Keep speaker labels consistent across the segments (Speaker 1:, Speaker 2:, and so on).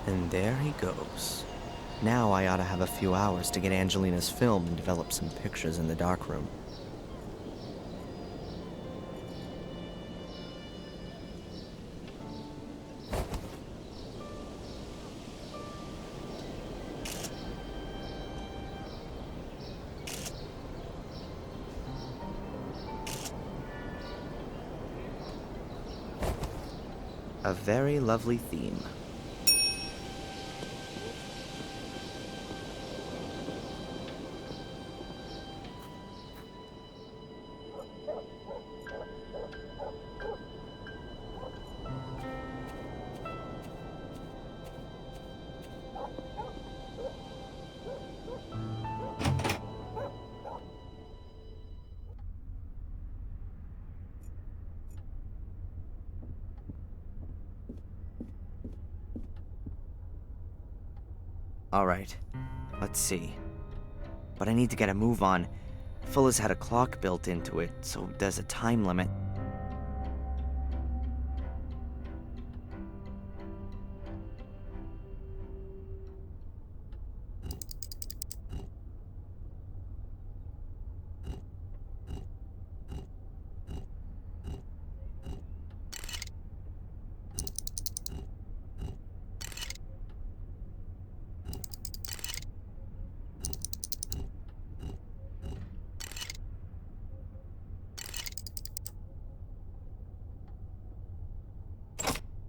Speaker 1: And there he goes. Now I ought to have a few hours to get Angelina's film and develop some pictures in the darkroom. A very lovely theme. Alright, let's see. But I need to get a move on. Fuller's had a clock built into it, so there's a time limit.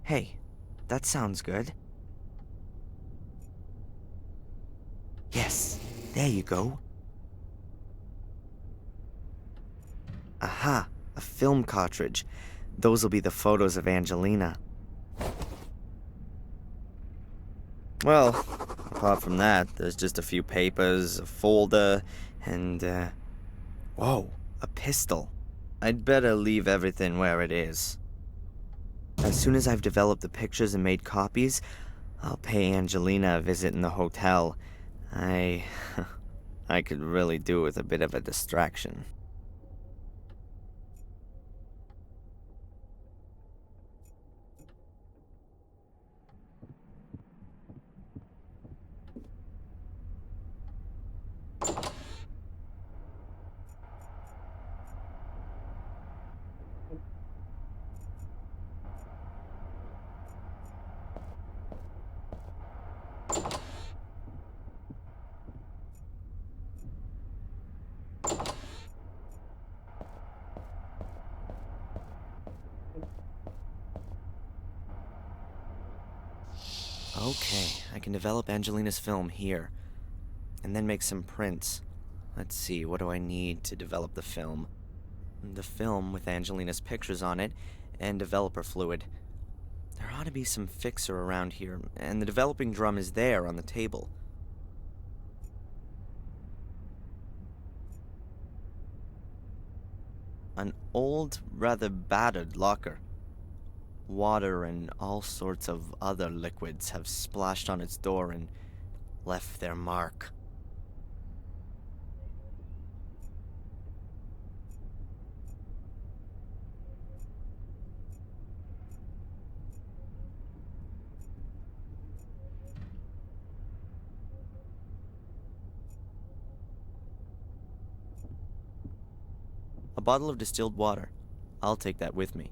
Speaker 1: Hey, that sounds good. Yes, there you go. Aha, a film cartridge. Those will be the photos of Angelina. Well, apart from that, there's just a few papers, a folder, and, whoa, a pistol. I'd better leave everything where it is. As soon as I've developed the pictures and made copies, I'll pay Angelina a visit in the hotel. I could really do with a bit of a distraction. Okay, I can develop Angelina's film here, and then make some prints. Let's see, what do I need to develop the film? The film with Angelina's pictures on it, and developer fluid. There ought to be some fixer around here, and the developing drum is there on the table. An old, rather battered locker. Water and all sorts of other liquids have splashed on its door and left their mark. A bottle of distilled water. I'll take that with me.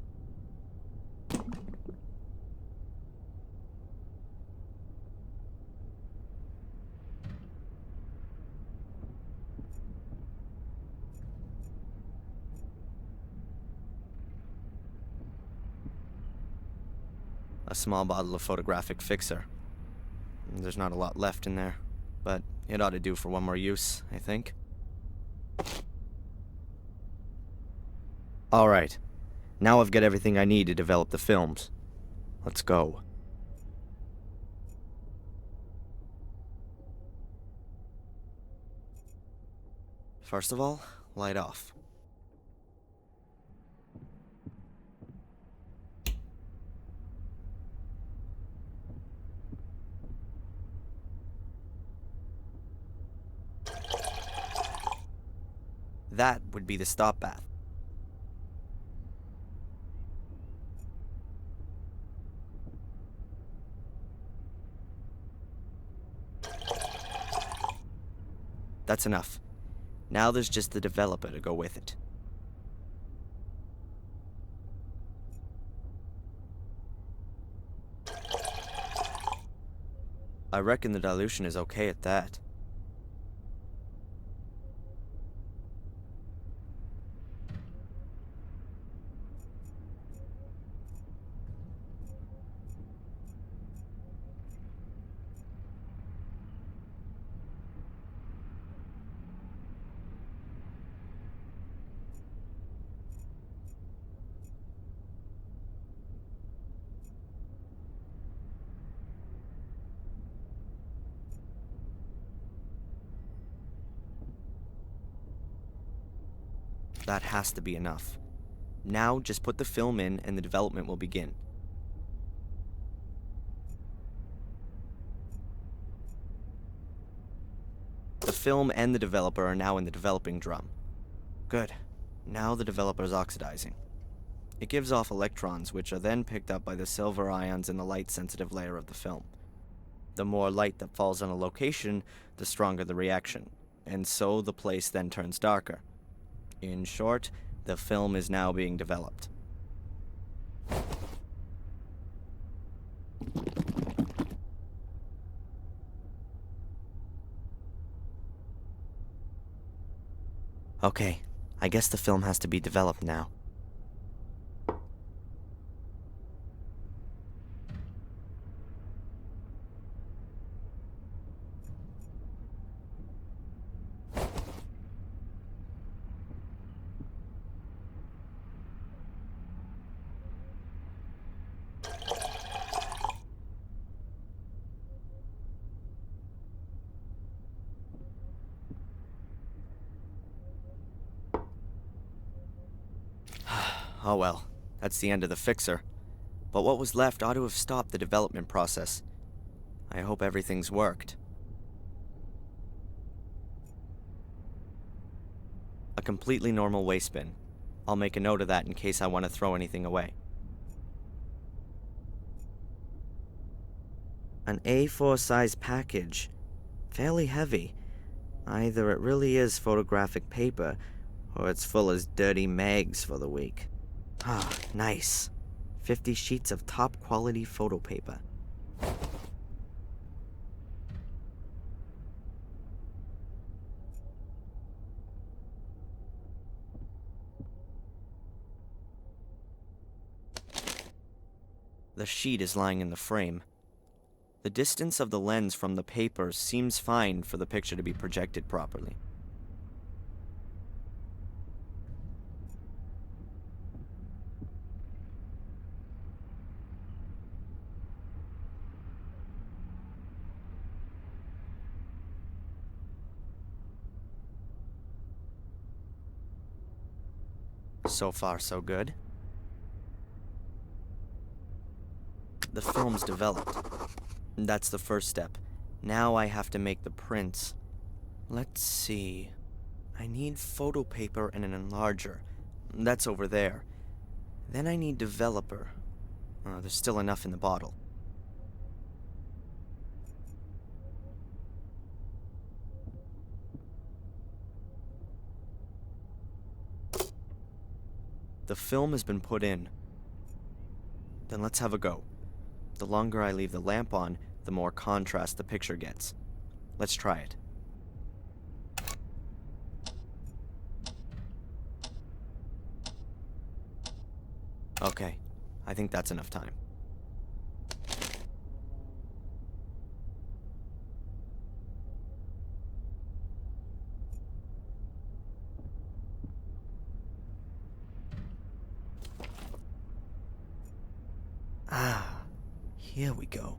Speaker 1: A small bottle of photographic fixer. There's not a lot left in there, but it ought to do for one more use, I think. Alright, now I've got everything I need to develop the films. Let's go. First of all, light off. That would be the stop bath. That's enough. Now there's just the developer to go with it. I reckon the dilution is okay at that. That has to be enough. Now just put the film in and the development will begin. The film and the developer are now in the developing drum. Good. Now the developer is oxidizing. It gives off electrons, which are then picked up by the silver ions in the light-sensitive layer of the film. The more light that falls on a location, the stronger the reaction, and so the place then turns darker. In short, the film is now being developed. Okay, I guess the film has to be developed now. Oh well, that's the end of the fixer. But what was left ought to have stopped the development process. I hope everything's worked. A completely normal waste bin. I'll make a note of that in case I want to throw anything away. An A4 size package. Fairly heavy. Either it really is photographic paper, or it's full as dirty mags for the week. Ah, nice. 50 sheets of top quality photo paper. The sheet is lying in the frame. The distance of the lens from the paper seems fine for the picture to be projected properly. So far, so good. The film's developed. That's the first step. Now I have to make the prints. Let's see. I need photo paper and an enlarger. That's over there. Then I need developer. There's still enough in the bottle. The film has been put in. Then let's have a go. The longer I leave the lamp on, the more contrast the picture gets. Let's try it. Okay, I think that's enough time. Ah, here we go.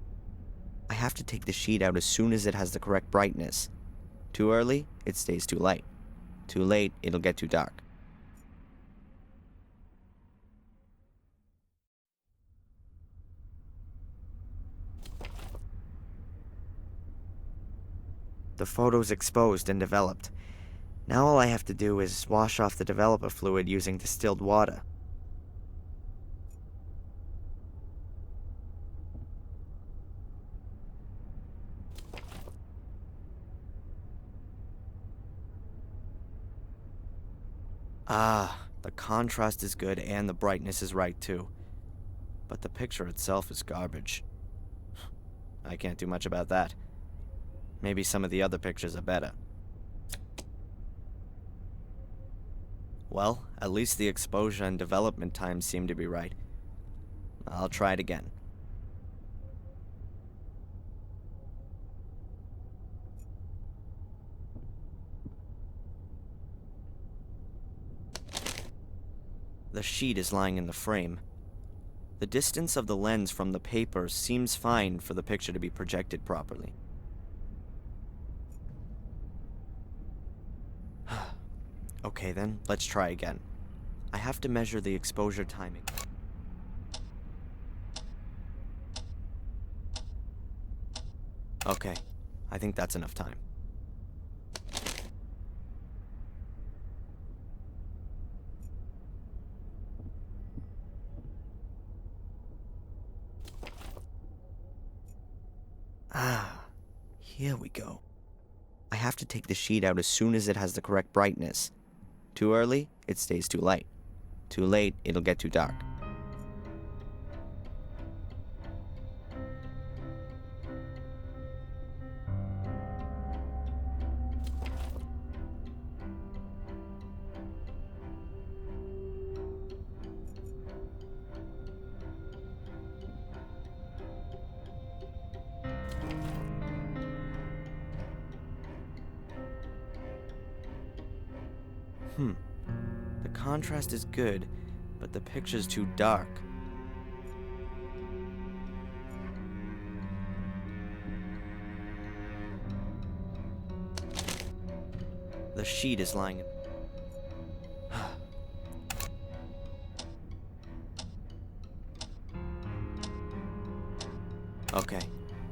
Speaker 1: I have to take the sheet out as soon as it has the correct brightness. Too early, it stays too light. Too late, it'll get too dark. The photo's exposed and developed. Now all I have to do is wash off the developer fluid using distilled water. Ah, the contrast is good and the brightness is right too. But the picture itself is garbage. I can't do much about that. Maybe some of the other pictures are better. Well, at least the exposure and development times seem to be right. I'll try it again. The sheet is lying in the frame. The distance of the lens from the paper seems fine for the picture to be projected properly. Okay then, let's try again. I have to measure the exposure timing. Okay, I think that's enough time. Ah, here we go. I have to take the sheet out as soon as it has the correct brightness. Too early, it stays too light. Too late, it'll get too dark. The contrast is good, but the picture's too dark. The sheet is lying. Okay,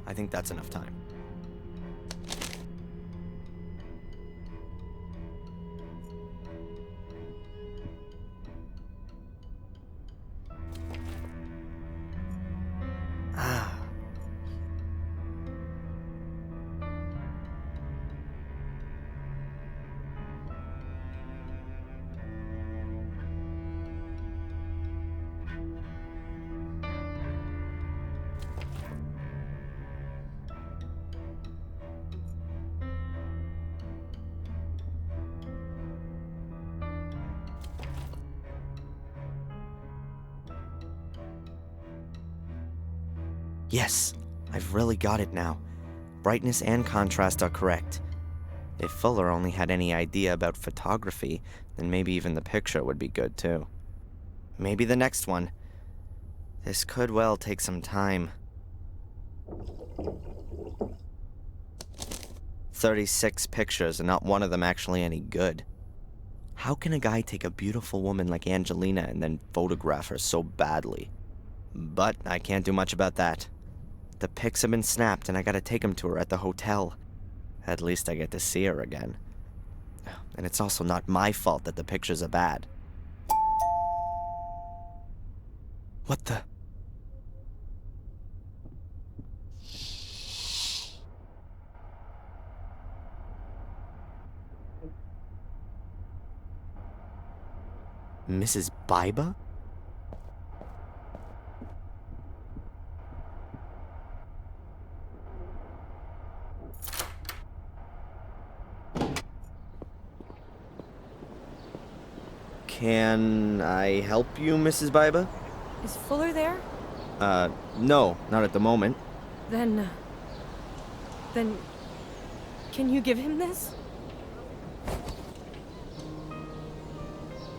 Speaker 1: I think that's enough time. Yes, I've really got it now. Brightness and contrast are correct. If Fuller only had any idea about photography, then maybe even the picture would be good too. Maybe the next one. This could well take some time. 36 pictures and not one of them actually any good. How can a guy take a beautiful woman like Angelina and then photograph her so badly? But I can't do much about that. The pics have been snapped and I gotta take them to her at the hotel. At least I get to see her again. And it's also not my fault that the pictures are bad. What the? Mrs. Biba? Can I help you, Mrs. Biba?
Speaker 2: Is Fuller there?
Speaker 1: No, not at the moment.
Speaker 2: Then, can you give him this?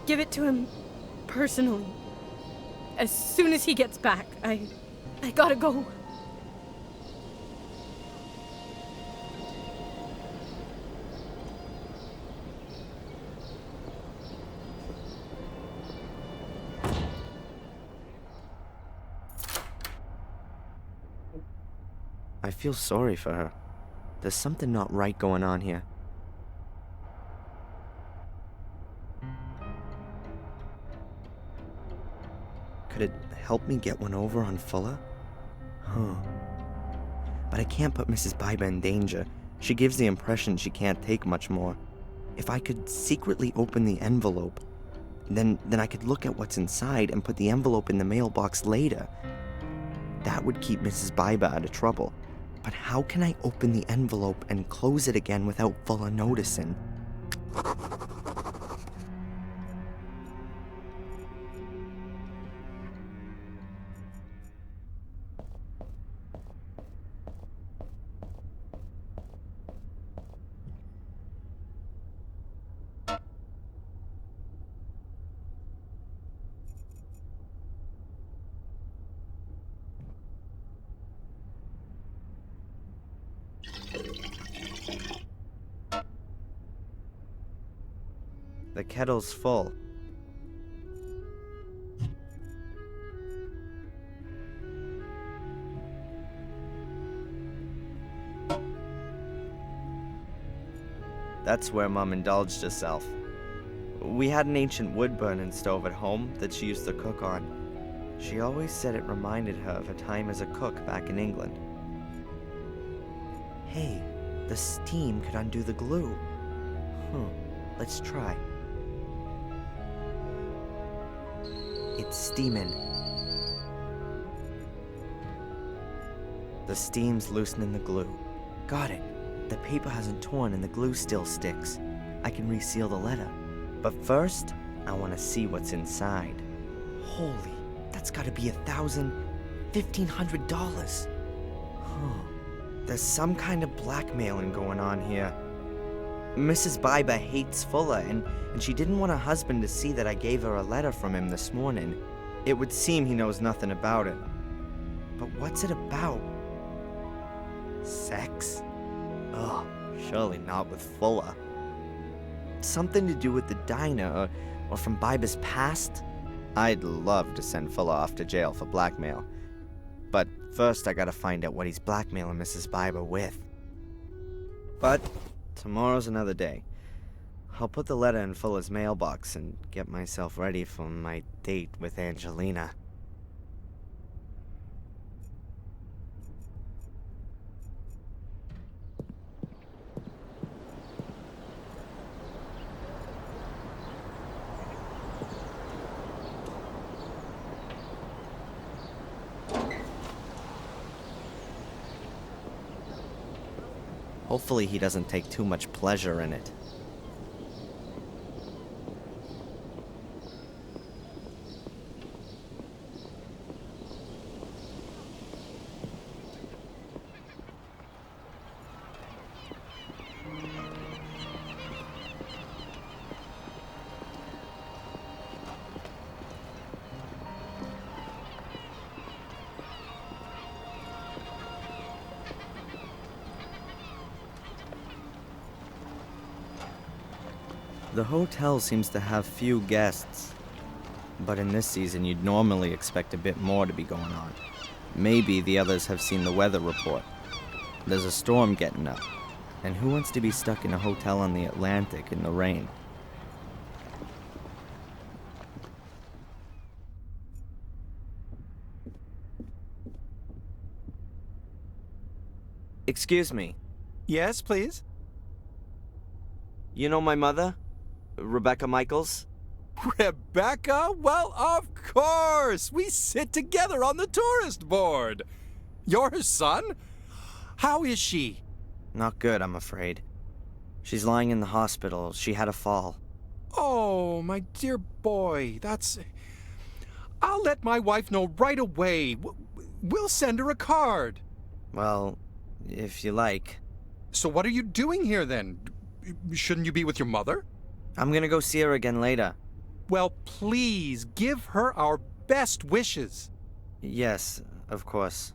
Speaker 2: Give it to him personally. As soon as he gets back. I gotta go.
Speaker 1: I feel sorry for her. There's something not right going on here. Could it help me get one over on Fuller? But I can't put Mrs. Biba in danger. She gives the impression she can't take much more. If I could secretly open the envelope, Then I could look at what's inside and put the envelope in the mailbox later. That would keep Mrs. Biber out of trouble. But how can I open the envelope and close it again without Fuller noticing? The kettle's full. That's where Mom indulged herself. We had an ancient wood-burning stove at home that she used to cook on. She always said it reminded her of her time as a cook back in England. Hey, the steam could undo the glue. Let's try. It's steaming. The steam's loosening the glue. Got it. The paper hasn't torn and the glue still sticks. I can reseal the letter. But first, I want to see what's inside. Holy, that's gotta be $1,500. There's some kind of blackmailing going on here. Mrs. Biber hates Fuller, and she didn't want her husband to see that I gave her a letter from him this morning. It would seem he knows nothing about it. But what's it about? Sex? Ugh, surely not with Fuller. Something to do with the diner, or from Biber's past? I'd love to send Fuller off to jail for blackmail. But first I gotta find out what he's blackmailing Mrs. Biber with. But tomorrow's another day. I'll put the letter in Fuller's mailbox and get myself ready for my date with Angelina. Hopefully he doesn't take too much pleasure in it. The hotel seems to have few guests, but in this season you'd normally expect a bit more to be going on. Maybe the others have seen the weather report. There's a storm getting up, and who wants to be stuck in a hotel on the Atlantic in the rain? Excuse me.
Speaker 3: Yes, please?
Speaker 1: You know my mother? Rebecca Michaels?
Speaker 3: Rebecca? Well, of course! We sit together on the tourist board. You're her son? How is she?
Speaker 1: Not good, I'm afraid. She's lying in the hospital. She had a fall.
Speaker 3: Oh, my dear boy, that's... I'll let my wife know right away. We'll send her a card.
Speaker 1: Well, if you like.
Speaker 3: So what are you doing here, then? Shouldn't you be with your mother?
Speaker 1: I'm gonna go see her again later.
Speaker 3: Well, please, give her our best wishes.
Speaker 1: Yes, of course.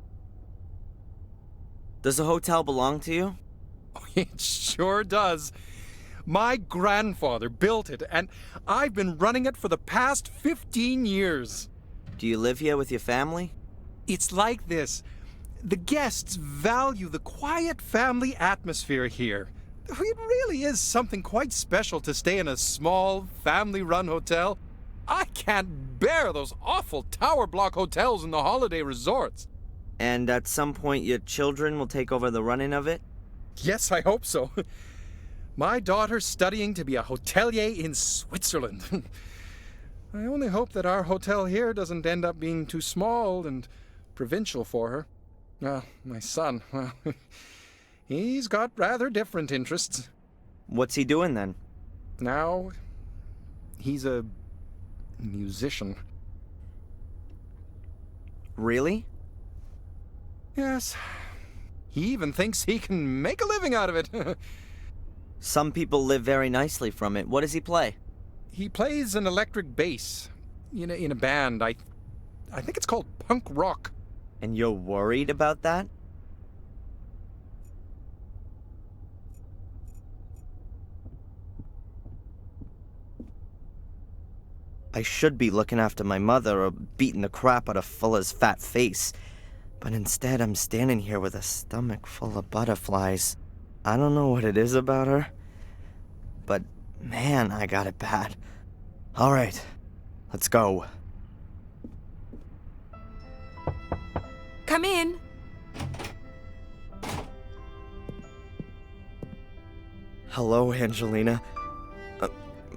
Speaker 1: Does the hotel belong to you?
Speaker 3: Oh, it sure does. My grandfather built it, and I've been running it for the past 15 years.
Speaker 1: Do you live here with your family?
Speaker 3: It's like this. The guests value the quiet family atmosphere here. It really is something quite special to stay in a small, family-run hotel. I can't bear those awful tower block hotels in the holiday resorts.
Speaker 1: And at some point your children will take over the running of it?
Speaker 3: Yes, I hope so. My daughter's studying to be a hotelier in Switzerland. I only hope that our hotel here doesn't end up being too small and provincial for her. My son, well, he's got rather different interests.
Speaker 1: What's he doing then?
Speaker 3: Now, he's a musician.
Speaker 1: Really?
Speaker 3: Yes. He even thinks he can make a living out of it.
Speaker 1: Some people live very nicely from it. What does he play?
Speaker 3: He plays an electric bass in a band. I think it's called punk rock.
Speaker 1: And you're worried about that? I should be looking after my mother or beating the crap out of Fuller's fat face. But instead, I'm standing here with a stomach full of butterflies. I don't know what it is about her, but man, I got it bad. All right, let's go.
Speaker 2: Come in.
Speaker 1: Hello, Angelina.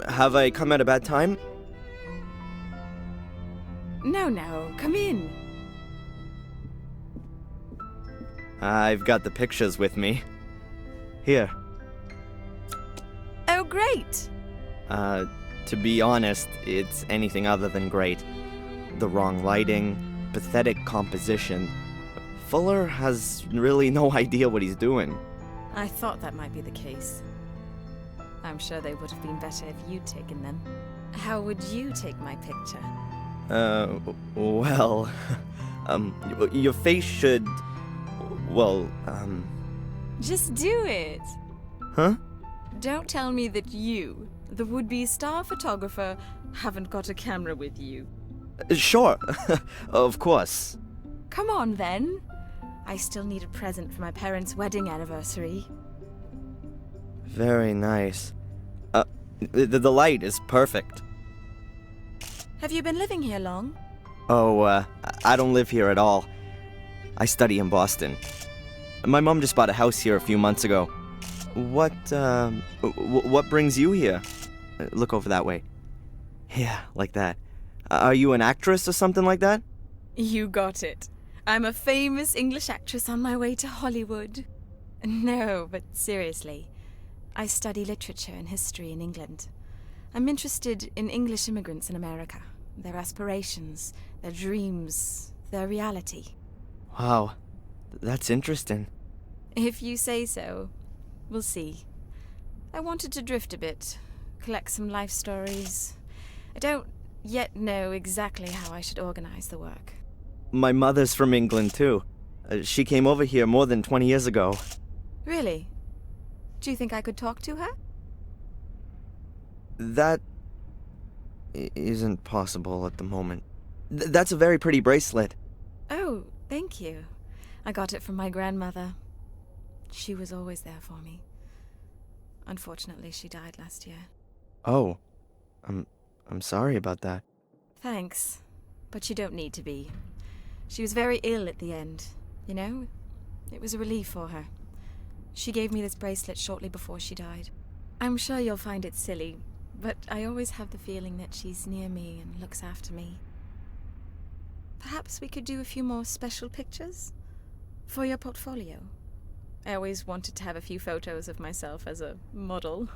Speaker 1: Have I come at a bad time?
Speaker 2: No, come in.
Speaker 1: I've got the pictures with me. Here.
Speaker 2: Oh, great.
Speaker 1: To be honest, it's anything other than great. The wrong lighting, pathetic composition. Fuller has really no idea what he's doing.
Speaker 2: I thought that might be the case. I'm sure they would have been better if you'd taken them. How would you take my picture?
Speaker 1: Well, your face should, well,
Speaker 2: Just do it.
Speaker 1: Huh?
Speaker 2: Don't tell me that you, the would-be star photographer, haven't got a camera with you.
Speaker 1: Sure, of course.
Speaker 2: Come on, then. I still need a present for my parents' wedding anniversary.
Speaker 1: Very nice. The light is perfect.
Speaker 2: Have you been living here long?
Speaker 1: Oh, I don't live here at all. I study in Boston. My mom just bought a house here a few months ago. What brings you here? Look over that way. Yeah, like that. Are you an actress or something like that?
Speaker 2: You got it. I'm a famous English actress on my way to Hollywood. No, but seriously. I study literature and history in England. I'm interested in English immigrants in America, their aspirations, their dreams, their reality.
Speaker 1: Wow, that's interesting.
Speaker 2: If you say so, we'll see. I wanted to drift a bit, collect some life stories. I don't yet know exactly how I should organize the work.
Speaker 1: My mother's from England, too. She came over here more than 20 years ago.
Speaker 2: Really? Do you think I could talk to her?
Speaker 1: That isn't possible at the moment. That's a very pretty bracelet.
Speaker 2: Oh, thank you. I got it from my grandmother. She was always there for me. Unfortunately, she died last year.
Speaker 1: Oh, I'm sorry about that.
Speaker 2: Thanks, but you don't need to be. She was very ill at the end, you know? It was a relief for her. She gave me this bracelet shortly before she died. I'm sure you'll find it silly, but I always have the feeling that she's near me and looks after me. Perhaps we could do a few more special pictures? For your portfolio. I always wanted to have a few photos of myself as a model.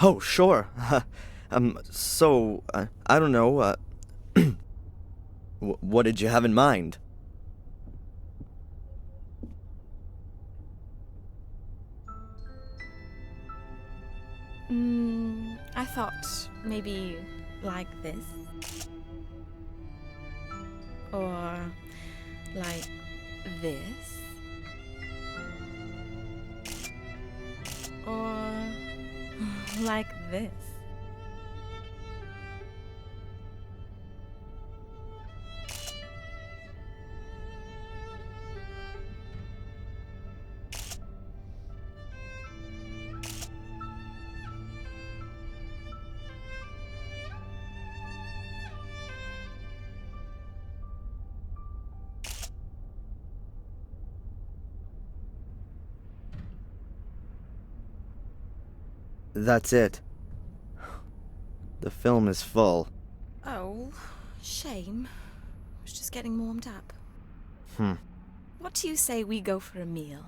Speaker 1: Oh, sure. I don't know, what did you have in mind?
Speaker 2: I thought maybe like this. Or like this. Or like this.
Speaker 1: That's it. The film is full.
Speaker 2: Shame. I was just getting warmed up.
Speaker 1: Hmm.
Speaker 2: What do you say we go for a meal?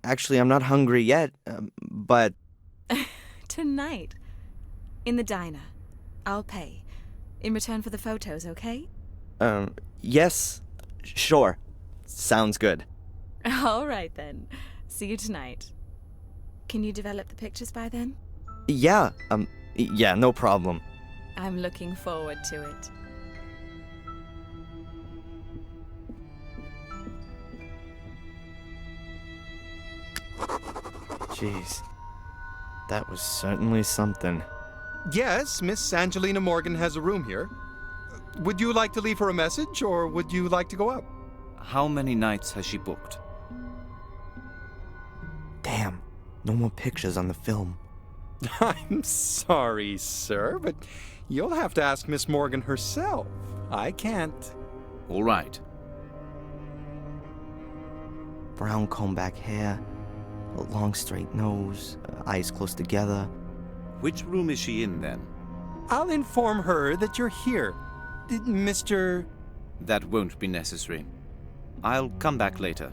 Speaker 1: Actually, I'm not hungry yet, but...
Speaker 2: Tonight. In the diner. I'll pay. In return for the photos, okay?
Speaker 1: Yes. Sure. Sounds good.
Speaker 2: All right, then. See you tonight. Can you develop the pictures by then?
Speaker 1: Yeah, yeah, no problem.
Speaker 2: I'm looking forward to it.
Speaker 1: Jeez. That was certainly something.
Speaker 3: Yes, Miss Angelina Morgan has a room here. Would you like to leave her a message, or would you like to go up?
Speaker 4: How many nights has she booked?
Speaker 1: Damn, no more pictures on the film.
Speaker 3: I'm sorry, sir, but you'll have to ask Miss Morgan herself. I can't.
Speaker 4: All right.
Speaker 1: Brown comb-back hair, a long straight nose, eyes close together.
Speaker 4: Which room is she in, then?
Speaker 3: I'll inform her that you're here. Mr.
Speaker 4: That won't be necessary. I'll come back later.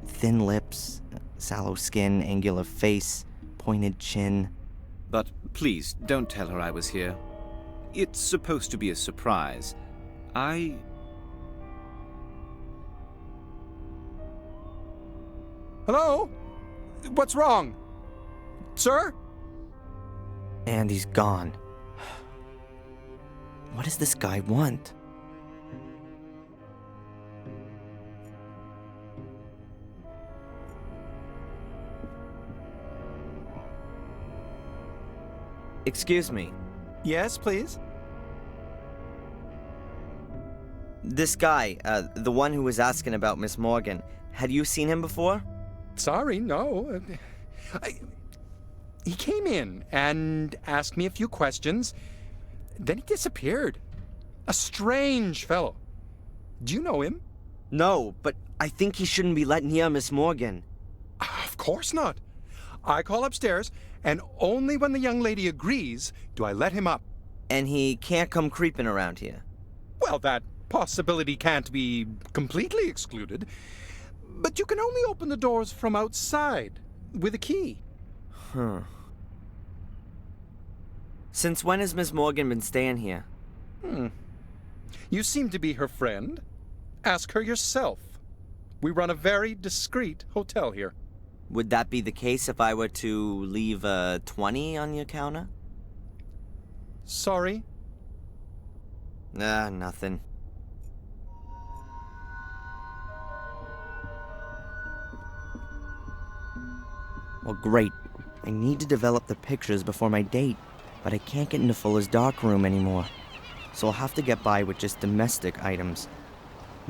Speaker 1: Thin lips, sallow skin, angular face, pointed chin.
Speaker 4: But please, don't tell her I was here. It's supposed to be a surprise.
Speaker 3: Hello? What's wrong? Sir?
Speaker 1: And he's gone. What does this guy want? Excuse me.
Speaker 3: Yes, please.
Speaker 1: This guy, the one who was asking about Miss Morgan, had you seen him before?
Speaker 3: Sorry, no. He came in and asked me a few questions. Then he disappeared. A strange fellow. Do you know him?
Speaker 1: No, but I think he shouldn't be let near Miss Morgan.
Speaker 3: Of course not. I call upstairs, and only when the young lady agrees do I let him up.
Speaker 1: And he can't come creeping around here.
Speaker 3: Well, that possibility can't be completely excluded. But you can only open the doors from outside with a key.
Speaker 1: Huh. Since when has Miss Morgan been staying here?
Speaker 3: You seem to be her friend. Ask her yourself. We run a very discreet hotel here.
Speaker 1: Would that be the case if I were to leave a 20 on your counter?
Speaker 3: Sorry.
Speaker 1: Nothing. Well, great. I need to develop the pictures before my date, but I can't get into Fuller's darkroom anymore. So I'll have to get by with just domestic items.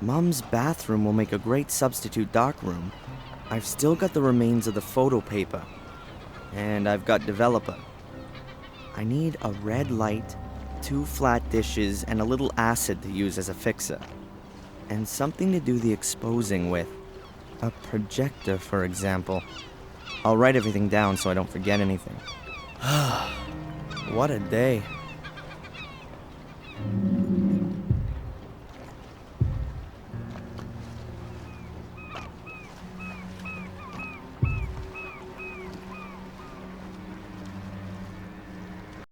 Speaker 1: Mom's bathroom will make a great substitute darkroom. I've still got the remains of the photo paper. And I've got developer. I need a red light, 2 flat dishes, and a little acid to use as a fixer. And something to do the exposing with. A projector, for example. I'll write everything down so I don't forget anything. What a day.